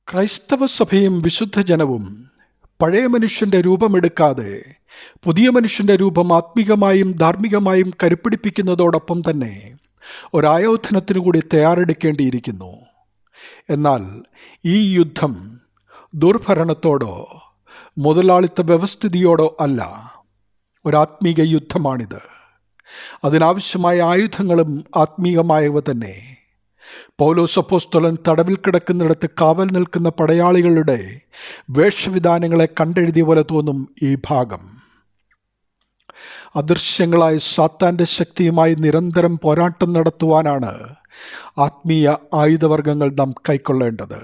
ക്രൈസ്തവ സഭയും വിശുദ്ധ ജനവും പഴയ മനുഷ്യൻ്റെ രൂപമെടുക്കാതെ പുതിയ മനുഷ്യൻ്റെ രൂപം ആത്മീകമായും ധാർമ്മികമായും കരുപ്പിടിപ്പിക്കുന്നതോടൊപ്പം തന്നെ ഒരായോധനത്തിനു കൂടി തയ്യാറെടുക്കേണ്ടിയിരിക്കുന്നു. എന്നാൽ ഈ യുദ്ധം ദുർഭരണത്തോടോ മുതലാളിത്ത വ്യവസ്ഥിതിയോടോ അല്ല, ഒരാത്മീക യുദ്ധമാണിത്. അതിനാവശ്യമായ ആയുധങ്ങളും ആത്മീകമായവ തന്നെ. പൗലോസ് അപ്പോസ്തലൻ തടവിൽ കിടക്കുന്നിടത്ത് കാവൽ നിൽക്കുന്ന പടയാളികളുടെ വേഷവിധാനങ്ങളെ കണ്ടെഴുതിയ പോലെ തോന്നും ഈ ഭാഗം. അദൃശ്യങ്ങളായ സാത്താൻ്റെ ശക്തിയുമായി നിരന്തരം പോരാട്ടം നടത്തുവാനാണ് ആത്മീയ ആയുധവർഗങ്ങൾ നാം കൈക്കൊള്ളേണ്ടത്.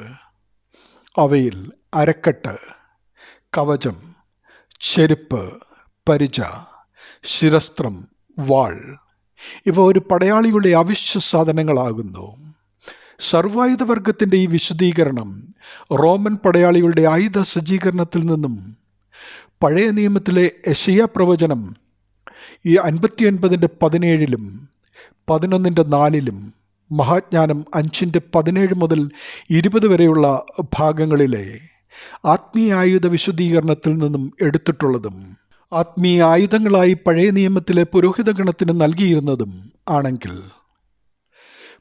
അവയിൽ അരക്കെട്ട്, കവചം, ചെരുപ്പ്, പരിച, ശിരസ്ത്രം, വാൾ ഇവ ഒരു പടയാളിയുടെ അവശ്യ സാധനങ്ങളാകുന്നു. സർവായുധവർഗത്തിൻ്റെ ഈ വിശദീകരണം റോമൻ പടയാളികളുടെ ആയുധ സജ്ജീകരണത്തിൽ നിന്നും പഴയ നിയമത്തിലെ യെശയ്യാ പ്രവചനം ഈ 59:17 11:4 മഹാജ്ഞാനം 5:17 മുതൽ 20 വരെയുള്ള ഭാഗങ്ങളിലെ ആത്മീയ ആയുധ വിശദീകരണത്തിൽ നിന്നും എടുത്തിട്ടുള്ളതും ആത്മീയ ആയുധങ്ങളായി പഴയ നിയമത്തിലെ പുരോഹിതഗണത്തിന് നൽകിയിരുന്നതും ആണെങ്കിൽ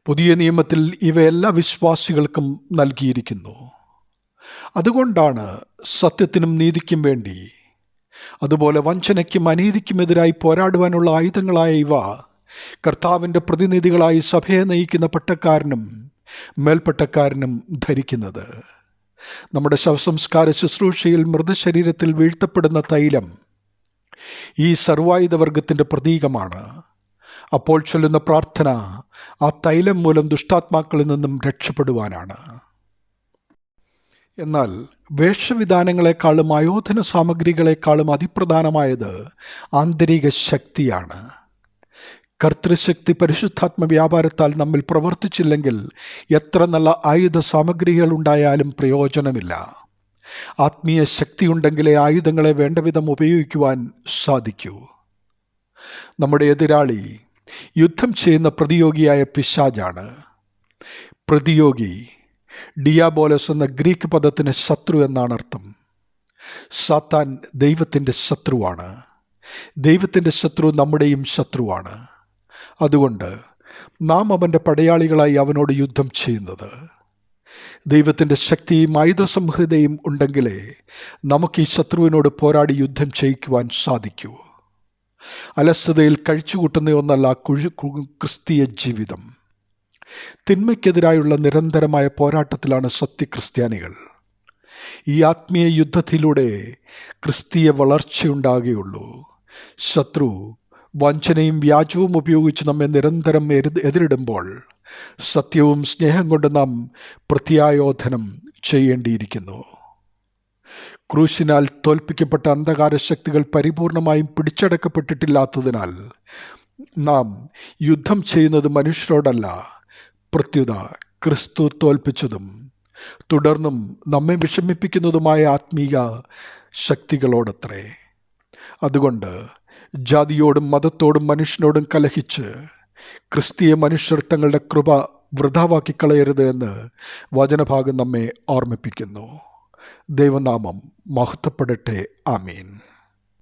പുതിയ നിയമത്തിൽ ഇവ എല്ലാ വിശ്വാസികൾക്കും നൽകിയിരിക്കുന്നു. അതുകൊണ്ടാണ് സത്യത്തിനും നീതിക്കും വേണ്ടി, അതുപോലെ വഞ്ചനയ്ക്കും അനീതിക്കുമെതിരായി പോരാടുവാനുള്ള ആയുധങ്ങളായ ഇവ കർത്താവിൻ്റെ പ്രതിനിധികളായി സഭയെ നയിക്കുന്ന പട്ടക്കാരനും മേൽപ്പട്ടക്കാരനും ധരിക്കുന്നത്. നമ്മുടെ ശവസംസ്കാര ശുശ്രൂഷയിൽ മൃതശരീരത്തിൽ വീഴ്ത്തപ്പെടുന്ന തൈലം ഈ സർവായുധവർഗത്തിൻ്റെ പ്രതീകമാണ്. അപ്പോൾ ചൊല്ലുന്ന പ്രാർത്ഥന ആ തൈലം മൂലം ദുഷ്ടാത്മാക്കളിൽ നിന്നും രക്ഷപ്പെടുവാനാണ്. എന്നാൽ വേഷവിധാനങ്ങളെക്കാളും ആയോധന സാമഗ്രികളെക്കാളും അതിപ്രധാനമായത് ആന്തരിക ശക്തിയാണ്. കർത്തൃശക്തി പരിശുദ്ധാത്മ വ്യാപാരത്താൽ നമ്മിൽ പ്രവർത്തിച്ചില്ലെങ്കിൽ എത്ര നല്ല ആയുധ സാമഗ്രികൾ ഉണ്ടായാലും പ്രയോജനമില്ല. ആത്മീയ ശക്തിയുണ്ടെങ്കിലേ ആയുധങ്ങളെ വേണ്ടവിധം ഉപയോഗിക്കുവാൻ സാധിക്കൂ. നമ്മുടെ എതിരാളി യുദ്ധം ചെയ്യുന്ന പ്രതിയോഗിയായ പിശാചാണ്. പ്രതിയോഗി ഡിയാബോലസ് എന്ന ഗ്രീക്ക് പദത്തിന് ശത്രു എന്നാണ് അർത്ഥം. സാത്താൻ ദൈവത്തിൻ്റെ ശത്രുവാണ്. ദൈവത്തിൻ്റെ ശത്രു നമ്മുടെയും ശത്രുവാണ്. അതുകൊണ്ട് നാം അവൻ്റെ പടയാളികളായി അവനോട് യുദ്ധം ചെയ്യുന്നത്. ദൈവത്തിൻ്റെ ശക്തിയും ആയുധസംഹിതയും ഉണ്ടെങ്കിലേ നമുക്ക് ഈ ശത്രുവിനോട് പോരാടി യുദ്ധം ചെയ്യിക്കുവാൻ സാധിക്കൂ. അലസതയിൽ കഴിച്ചുകൂട്ടുന്ന ഒന്നല്ല ക്രിസ്തീയ ജീവിതം. തിന്മയ്ക്കെതിരായുള്ള നിരന്തരമായ പോരാട്ടത്തിലാണ് സത്യക്രിസ്ത്യാനികൾ. ഈ ആത്മീയ യുദ്ധത്തിലൂടെ ക്രിസ്തീയ വളർച്ചയുണ്ടാകുകയുള്ളൂ. ശത്രു വഞ്ചനയും വ്യാജവും ഉപയോഗിച്ച് നമ്മെ നിരന്തരം എതിരിടുമ്പോൾ സത്യവും സ്നേഹം കൊണ്ട് നാം പ്രത്യായോധനം ചെയ്യേണ്ടിയിരിക്കുന്നു. ക്രൂശിനാൽ തോൽപ്പിക്കപ്പെട്ട അന്ധകാര ശക്തികൾ പരിപൂർണമായും പിടിച്ചടക്കപ്പെട്ടിട്ടില്ലാത്തതിനാൽ നാം യുദ്ധം ചെയ്യുന്നത് മനുഷ്യരോടല്ല, പ്രത്യുത ക്രിസ്തു തോൽപ്പിച്ചതും തുടർന്നും നമ്മെ വിഷമിപ്പിക്കുന്നതുമായ ആത്മീയ ശക്തികളോടത്രേ. അതുകൊണ്ട് ജാതിയോടും മതത്തോടും മനുഷ്യനോടും കലഹിച്ച് ക്രിസ്തീയ മനുഷ്യർ തങ്ങളുടെ കൃപ വൃഥാവാക്കിക്കളയരുത് എന്ന് വചനഭാഗം നമ്മെ ഓർമ്മിപ്പിക്കുന്നു. ദൈവനാമം മഹത്വപ്പെടട്ടെ. ആമീൻ.